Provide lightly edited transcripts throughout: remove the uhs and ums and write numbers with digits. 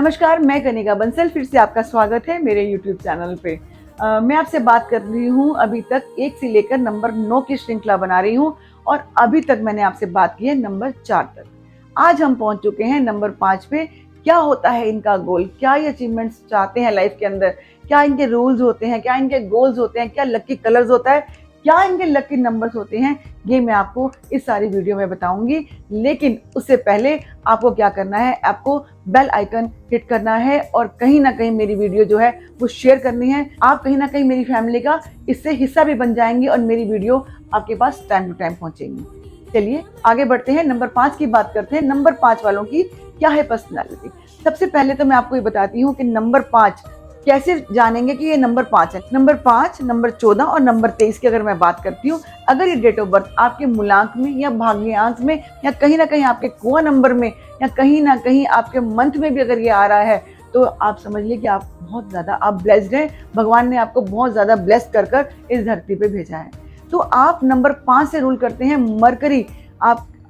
नमस्कार, मैं कनिका बंसल फिर से आपका स्वागत है मेरे YouTube चैनल पे। मैं आपसे बात कर रही हूँ, अभी तक 1 से लेकर नंबर 9 की श्रृंखला बना रही हूँ और अभी तक मैंने आपसे बात की है नंबर 4 तक। आज हम पहुँच चुके हैं नंबर 5 पे। क्या होता है इनका गोल, क्या ये अचीवमेंट्स चाहते हैं लाइफ के अंदर, क्या इनके रूल्स होते हैं, क्या इनके गोल्स होते हैं, क्या लकी कलर्स होता है, क्या इनके लकी नंबर्स होते हैं, ये मैं आपको इस सारी वीडियो में बताऊंगी। लेकिन उससे पहले आपको क्या करना है, आपको बेल आइकन हिट करना है और कहीं ना कहीं मेरी वीडियो जो है वो शेयर करनी है। आप कहीं ना कहीं मेरी फैमिली का इससे हिस्सा भी बन जाएंगे और मेरी वीडियो आपके पास टाइम टू टाइम पहुंचेंगी। चलिए आगे बढ़ते हैं, नंबर 5 की बात करते हैं। नंबर 5 वालों की क्या है पर्सनैलिटी। सबसे पहले तो मैं आपको ये बताती हूँ कि नंबर 5 कैसे जानेंगे कि ये नंबर 5 है। नंबर 5, नंबर 14 और नंबर 23 की अगर मैं बात करती हूँ, अगर ये डेट ऑफ बर्थ आपके मूलांक में या भाग्यांक में या कहीं ना कहीं आपके कुआ नंबर में या कहीं ना कहीं आपके मंथ में भी अगर ये आ रहा है, तो आप समझ लीजिए कि आप बहुत ज़्यादा आप ब्लेस्ड हैं। भगवान ने आपको बहुत ज़्यादा ब्लेस कर कर इस धरती पे भेजा है। तो आप नंबर 5 से रूल करते हैं मरकरी।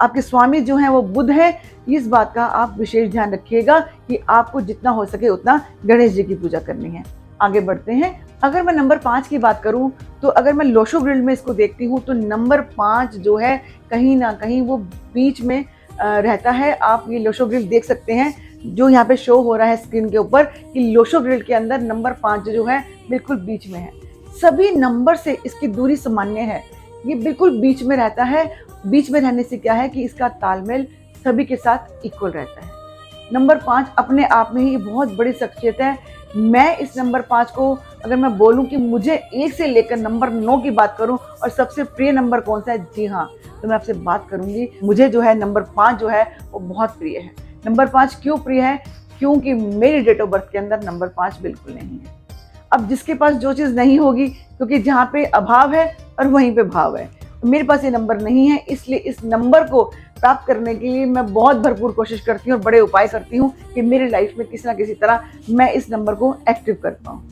आपके स्वामी जो हैं वो बुध है। इस बात का आप विशेष ध्यान रखिएगा कि आपको जितना हो सके उतना गणेश जी की पूजा करनी है। आगे बढ़ते हैं, अगर मैं नंबर 5 की बात करूं तो अगर मैं लोशो ग्रिड में इसको देखती हूं तो नंबर 5 जो है कहीं ना कहीं वो बीच में रहता है। आप ये लोशो ग्रिड देख सकते हैं जो यहाँ पे शो हो रहा है स्क्रीन के ऊपर कि लोशो ग्रिड के अंदर नंबर 5 जो है बिल्कुल बीच में है। सभी नंबर से इसकी दूरी सामान्य है, ये बिल्कुल बीच में रहता है। बीच में रहने से क्या है कि इसका तालमेल सभी के साथ इक्वल रहता है। नंबर 5 अपने आप में ही बहुत बड़ी शख्सियत है। मैं इस नंबर 5 को अगर मैं बोलूं कि मुझे 1 से लेकर नंबर 9 की बात करूं और सबसे प्रिय नंबर कौन सा है, जी हाँ, तो मैं आपसे बात करूंगी। मुझे जो है नंबर 5 जो है वो बहुत प्रिय है। नंबर 5 क्यों प्रिय है? क्योंकि मेरी डेट ऑफ बर्थ के अंदर नंबर 5 बिल्कुल नहीं है। अब जिसके पास जो चीज़ नहीं होगी, क्योंकि जहाँ पे अभाव है और वहीं पे भाव है, मेरे पास ये नंबर नहीं है, इसलिए इस नंबर को प्राप्त करने के लिए मैं बहुत भरपूर कोशिश करती हूँ और बड़े उपाय करती हूँ कि मेरी लाइफ में किसी ना किसी तरह मैं इस नंबर को एक्टिव कर पाऊँ।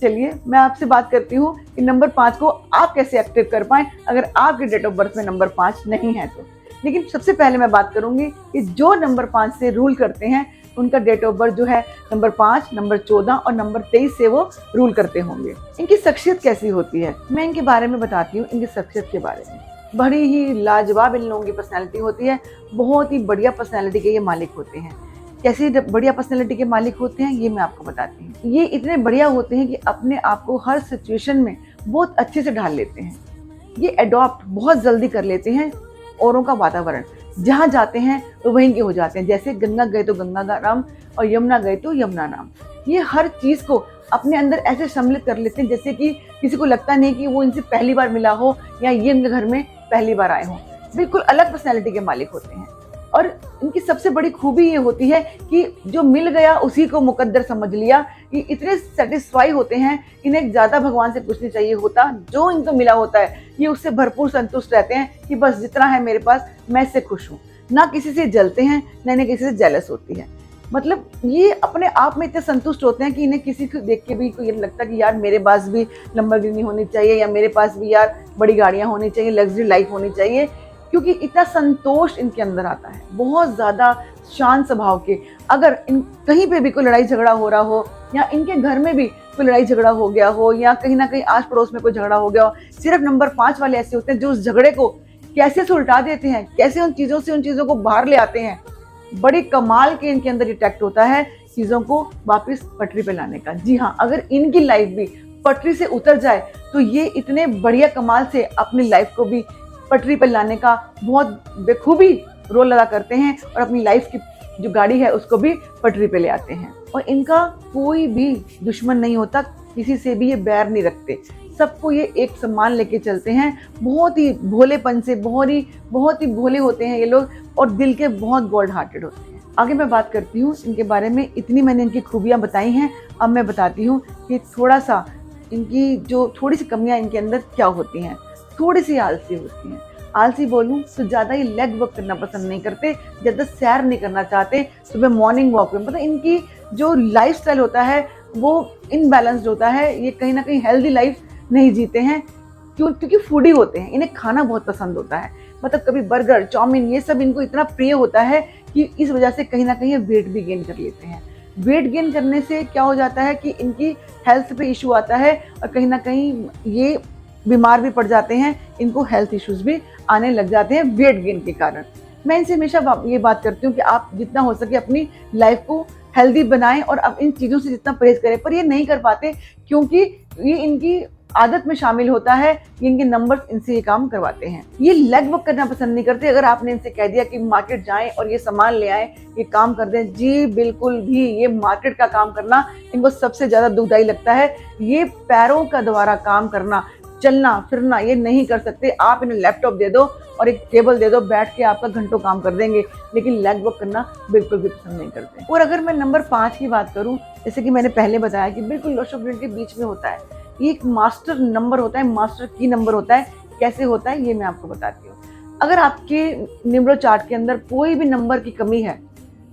चलिए मैं आपसे बात करती हूँ कि नंबर 5 को आप कैसे एक्टिव कर पाएँ अगर आपके डेट ऑफ बर्थ में नंबर 5 नहीं है तो। लेकिन सबसे पहले मैं बात करूँगी कि जो नंबर 5 से रूल करते हैं उनका डेट ऑफ बर्थ जो है नंबर 5, नंबर 14 और नंबर 23 से वो रूल करते होंगे। इनकी शख्सियत कैसी होती है मैं इनके बारे में बताती हूँ। इनकी शख्सियत के बारे में बड़ी ही लाजवाब इन लोगों की पर्सनैलिटी होती है। बहुत ही बढ़िया पर्सनैलिटी के ये मालिक होते हैं। कैसे बढ़िया पर्सनैलिटी के मालिक होते हैं ये मैं आपको बताती हूँ। ये इतने बढ़िया होते हैं कि अपने आप को हर सिचुएशन में बहुत अच्छे से ढाल लेते हैं। ये एडॉप्ट बहुत जल्दी कर लेते हैं औरों का वातावरण। जहाँ जाते हैं तो वहीं के हो जाते हैं। जैसे गंगा गए तो गंगा का नाम और यमुना गए तो यमुना नाम। ये हर चीज़ को अपने अंदर ऐसे सम्मिलित कर लेते हैं जैसे कि किसी को लगता नहीं कि वो इनसे पहली बार मिला हो या ये इनके घर में पहली बार आए हों। बिल्कुल अलग पर्सनैलिटी के मालिक होते हैं। और इनकी सबसे बड़ी खूबी ये होती है कि जो मिल गया उसी को मुकद्दर समझ लिया। ये इतने सेटिस्फाई होते हैं, इन्हें ज़्यादा भगवान से कुछ नहीं चाहिए होता। जो इनको मिला होता है ये उससे भरपूर संतुष्ट रहते हैं कि बस जितना है मेरे पास मैं इससे खुश हूँ। ना किसी से जलते हैं ना किसी से जेलस होती है। मतलब ये अपने आप में इतने संतुष्ट होते हैं कि इन्हें किसी को देख के भी कोई ये लगता कि यार मेरे पास भी लंबरगिनी होनी चाहिए या मेरे पास भी यार बड़ी गाड़ियाँ होनी चाहिए, लग्जरी लाइफ होनी चाहिए। क्योंकि इतना संतोष इनके अंदर आता है, बहुत ज़्यादा शांत स्वभाव के। अगर इन कहीं पे भी कोई लड़ाई झगड़ा हो रहा हो या इनके घर में भी कोई लड़ाई झगड़ा हो गया हो या कहीं ना कहीं आस पड़ोस में कोई झगड़ा हो गया हो, सिर्फ नंबर 5 वाले ऐसे होते हैं जो उस झगड़े को कैसे सुलटा देते हैं, कैसे उन चीज़ों को बाहर ले आते हैं। बड़ी कमाल के इनके अंदर डिटेक्ट होता है चीज़ों को वापस पटरी पे लाने का। जी हाँ, अगर इनकी लाइफ भी पटरी से उतर जाए तो ये इतने बढ़िया कमाल से अपनी लाइफ को भी पटरी पर लाने का बहुत बेखूबी रोल अदा करते हैं और अपनी लाइफ की जो गाड़ी है उसको भी पटरी पे ले आते हैं। और इनका कोई भी दुश्मन नहीं होता, किसी से भी ये बैर नहीं रखते, सबको ये एक सम्मान लेके चलते हैं। बहुत ही भोलेपन से बहुत ही भोले होते हैं ये लोग और दिल के बहुत गोल्ड हार्टेड होते हैं। आगे मैं बात करती हूँ इनके बारे में। इतनी मैंने इनकी खूबियाँ बताई हैं, अब मैं बताती हूँ कि थोड़ा सा इनकी जो थोड़ी सी कमियाँ इनके अंदर क्या होती हैं। थोड़ी सी आलसी होती हैं। आलसी बोलूँ तो ज़्यादा ही लेग वर्क करना पसंद नहीं करते, ज़्यादा सैर नहीं करना चाहते। सुबह मॉर्निंग वॉक में मतलब इनकी जो लाइफस्टाइल होता है वो इनबैलेंस्ड होता है। ये कहीं ना कहीं हेल्दी लाइफ नहीं जीते हैं क्योंकि फूडी होते हैं। इन्हें खाना बहुत पसंद होता है, मतलब कभी बर्गर, चाउमीन, ये सब इनको इतना प्रिय होता है कि इस वजह से कहीं ना कहीं वेट भी गेन कर लेते हैं। वेट गेन करने से क्या हो जाता है कि इनकी हेल्थ पे इशू आता है और कहीं ना कहीं ये बीमार भी पड़ जाते हैं, इनको हेल्थ इश्यूज भी आने लग जाते हैं वेट गेन के कारण। मैं इनसे हमेशा ये बात करती हूँ कि आप जितना हो सके अपनी लाइफ को हेल्दी बनाएं और अब इन चीज़ों से जितना परहेज करें, पर ये नहीं कर पाते क्योंकि ये इनकी आदत में शामिल होता है कि इनके नंबर्स इनसे ये काम करवाते हैं। ये लेग वर्क करना पसंद नहीं करते। अगर आपने इनसे कह दिया कि मार्केट जाएं और ये सामान ले आएं, ये काम कर दें, जी बिल्कुल भी ये मार्केट का काम करना इनको सबसे ज्यादा दुखदाई लगता है। ये पैरों का द्वारा काम करना, चलना फिरना ये नहीं कर सकते। आप इन्हें लैपटॉप दे दो और एक टेबल दे दो, बैठ के आपका घंटों काम कर देंगे, लेकिन लेग वर्क करना बिल्कुल भी पसंद नहीं करते। और अगर मैं नंबर 5 की बात करूं, जैसे कि मैंने पहले बताया कि बिल्कुल लॉस ऑफ ब्रेन के बीच में होता है, ये एक मास्टर नंबर होता है, मास्टर की नंबर होता है। कैसे होता है ये मैं आपको बताती हूँ। अगर आपके न्यूमरो चार्ट के अंदर कोई भी नंबर की कमी है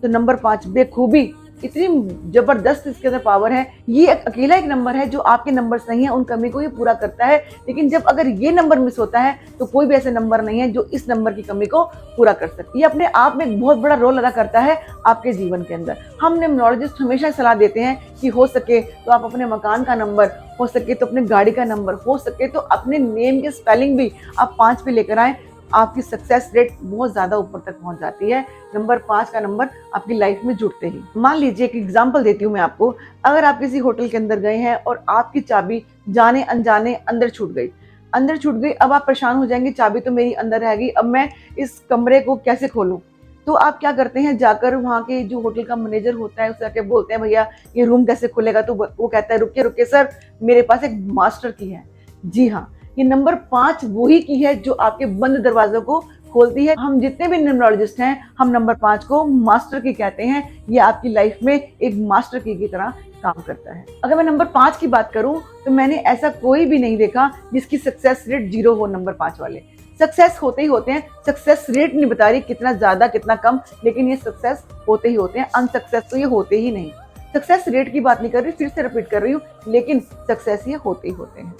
तो नंबर 5 बेखूबी, इतनी जबरदस्त इसके अंदर पावर है। ये अकेला एक नंबर है जो आपके नंबर्स नहीं है उन कमी को ये पूरा करता है। लेकिन जब अगर ये नंबर मिस होता है तो कोई भी ऐसा नंबर नहीं है जो इस नंबर की कमी को पूरा कर सके। ये अपने आप में एक बहुत बड़ा रोल अदा करता है आपके जीवन के अंदर। हम न्यूमरोलॉजिस्ट हमेशा सलाह देते हैं कि हो सके तो आप अपने मकान का नंबर, हो सके तो अपने गाड़ी का नंबर, हो सके तो अपने नेम के स्पेलिंग भी आप 5 पे लेकर आए। आपकी सक्सेस रेट बहुत ज्यादा ऊपर तक पहुंच जाती है नंबर 5 का नंबर आपकी लाइफ में जुड़ते ही। मान लीजिए एक एग्जांपल देती हूँ मैं आपको। अगर आप किसी होटल के अंदर गए हैं और आपकी चाबी जाने अनजाने अंदर छूट गई, अब आप परेशान हो जाएंगे, चाबी तो मेरी अंदर रह गई, अब मैं इस कमरे को कैसे खोलूं। तो आप क्या करते हैं, जाकर वहाँ के जो होटल का मैनेजर होता है उसे जाके बोलते हैं भैया ये रूम कैसे खुलेगा। तो वो कहता है रुकिए रुकिए सर, मेरे पास एक मास्टर की है। जी हाँ, ये नंबर 5 वही की है जो आपके बंद दरवाजों को खोलती है। हम जितने भी न्यूमरोलॉजिस्ट हैं, हम नंबर 5 को मास्टर की कहते हैं। ये आपकी लाइफ में एक मास्टर की तरह काम करता है। अगर मैं नंबर 5 की बात करूं तो मैंने ऐसा कोई भी नहीं देखा जिसकी सक्सेस रेट 0 हो। नंबर 5 वाले सक्सेस होते ही होते हैं। सक्सेस रेट नहीं बता रही कितना ज्यादा कितना कम, लेकिन ये सक्सेस होते ही होते हैं। अनसक्सेस तो ये होते ही नहीं। सक्सेस रेट की बात नहीं कर रही, फिर से रिपीट कर रही हूँ, लेकिन सक्सेस ये होते ही होते हैं।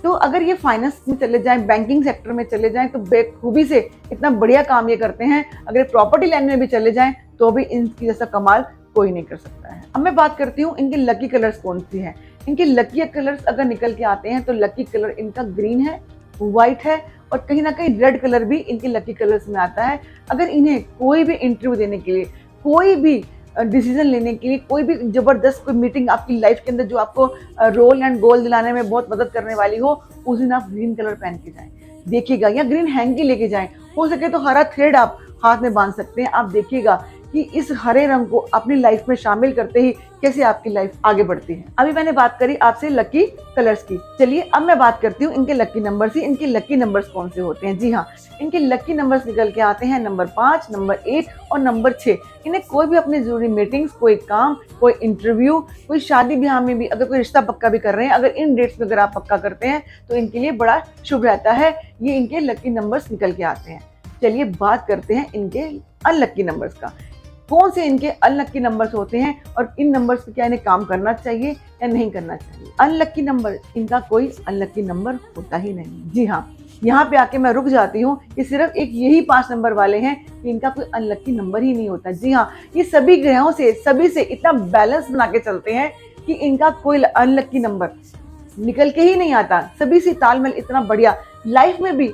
तो अगर ये फाइनेंस में चले जाएं, बैंकिंग सेक्टर में चले जाएं, तो बेखूबी से इतना बढ़िया काम ये करते हैं। अगर प्रॉपर्टी लाइन में भी चले जाएं तो भी इनकी जैसा कमाल कोई नहीं कर सकता है। अब मैं बात करती हूँ इनके लकी कलर्स कौन सी हैं। इनके लकी कलर्स अगर निकल के आते हैं तो लकी कलर इनका ग्रीन है, व्हाइट है और कहीं ना कहीं रेड कलर भी इनके लकी कलर्स में आता है। अगर इन्हें कोई भी इंटरव्यू देने के लिए, कोई भी डिसीजन लेने के लिए, कोई भी जबरदस्त कोई मीटिंग आपकी लाइफ के अंदर जो आपको रोल एंड गोल दिलाने में बहुत मदद करने वाली हो, उस दिन आप ग्रीन कलर पहन के जाएं, देखिएगा, या ग्रीन हैंकी लेके जाएं। हो सके तो हरा थ्रेड आप हाथ में बांध सकते हैं। आप देखिएगा कि इस हरे रंग को अपनी लाइफ में शामिल करते ही कैसे आपकी लाइफ आगे बढ़ती है। अभी मैंने बात करी आपसे लकी कलर्स की, चलिए अब मैं बात करती हूँ इनके लकी नंबर्स। इनके लकी नंबर्स कौन से होते हैं? जी हाँ, इनके लकी नंबर्स निकल के आते हैं नंबर 5, नंबर 1 और नंबर 6। इन्हें कोई भी अपनी जरूरी मीटिंग्स, कोई काम, कोई इंटरव्यू, कोई शादी ब्याह में भी अगर कोई रिश्ता पक्का भी कर रहे हैं, अगर इन डेट्स में अगर आप पक्का करते हैं तो इनके लिए बड़ा शुभ रहता है। ये इनके लकी नंबर्स निकल के आते हैं। चलिए बात करते हैं इनके अनलकी नंबर्स का। कौन से इनके अनलकी नंबर्स होते हैं और इन नंबर्स पे क्या इन्हें काम करना चाहिए या नहीं करना चाहिए। अनलकी नंबर, इनका कोई अनलकी नंबर होता ही नहीं। जी हाँ, यहाँ पे आके मैं रुक जाती हूँ कि सिर्फ एक यही 5 नंबर वाले हैं कि इनका कोई अनलकी नंबर ही नहीं होता। जी हाँ, ये सभी ग्रहों से, सभी से इतना बैलेंस बना के चलते हैं कि इनका कोई अनलकी नंबर निकल के ही नहीं आता। सभी से तालमेल इतना बढ़िया, लाइफ में भी,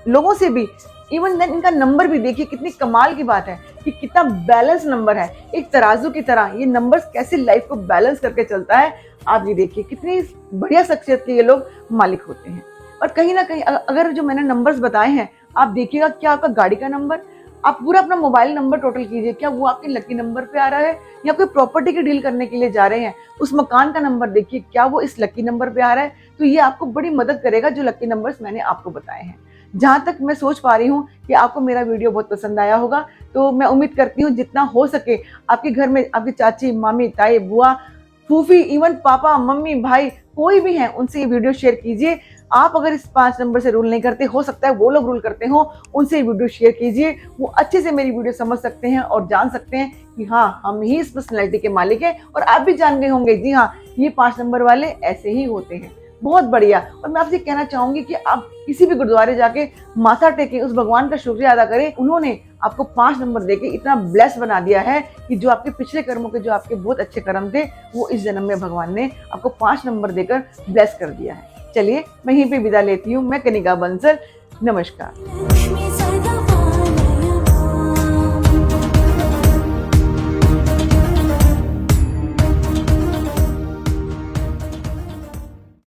लोगों से भी, इवन देन इनका नंबर भी देखिए कितनी कमाल की बात है कि कितना बैलेंस नंबर है। एक तराजू की तरह ये नंबर्स कैसे लाइफ को बैलेंस करके चलता है। आप ये देखिए कितनी बढ़िया शख्सियत के ये लोग मालिक होते हैं। और कहीं ना कहीं अगर जो मैंने नंबर्स बताए हैं, आप देखिएगा क्या आपका गाड़ी का नंबर, आप पूरा अपना मोबाइल नंबर टोटल कीजिए, क्या वो आपके लकी नंबर पे आ रहा है, या कोई प्रॉपर्टी की डील करने के लिए जा रहे हैं उस मकान का नंबर देखिए क्या वो इस लकी नंबर पे आ रहा है। तो ये आपको बड़ी मदद करेगा जो लकी नंबर्स मैंने आपको बताए हैं। जहाँ तक मैं सोच पा रही हूँ कि आपको मेरा वीडियो बहुत पसंद आया होगा, तो मैं उम्मीद करती हूँ जितना हो सके आपके घर में आपकी चाची, मामी, ताई, बुआ, फूफी, इवन पापा, मम्मी, भाई कोई भी हैं उनसे ये वीडियो शेयर कीजिए। आप अगर इस 5 नंबर से रूल नहीं करते, हो सकता है वो लोग रूल करते हो, उनसे ये वीडियो शेयर कीजिए। वो अच्छे से मेरी वीडियो समझ सकते हैं और जान सकते हैं कि हाँ, हम ही इस पर्सनैलिटी के मालिक हैं। और आप भी जान गए होंगे, जी हाँ, ये 5 नंबर वाले ऐसे ही होते हैं। बहुत बढ़िया। और मैं आपसे कहना चाहूंगी कि आप किसी भी गुरुद्वारे जाके माथा टेके उस भगवान का शुक्रिया अदा करें। उन्होंने आपको 5 नंबर देके इतना ब्लेस बना दिया है कि जो आपके पिछले कर्मों के, जो आपके बहुत अच्छे कर्म थे, वो इस जन्म में भगवान ने आपको 5 नंबर देकर ब्लेस कर दिया है। चलिए मैं यहीं पे विदा लेती हूँ। मैं कनिका बंसल, नमस्कार।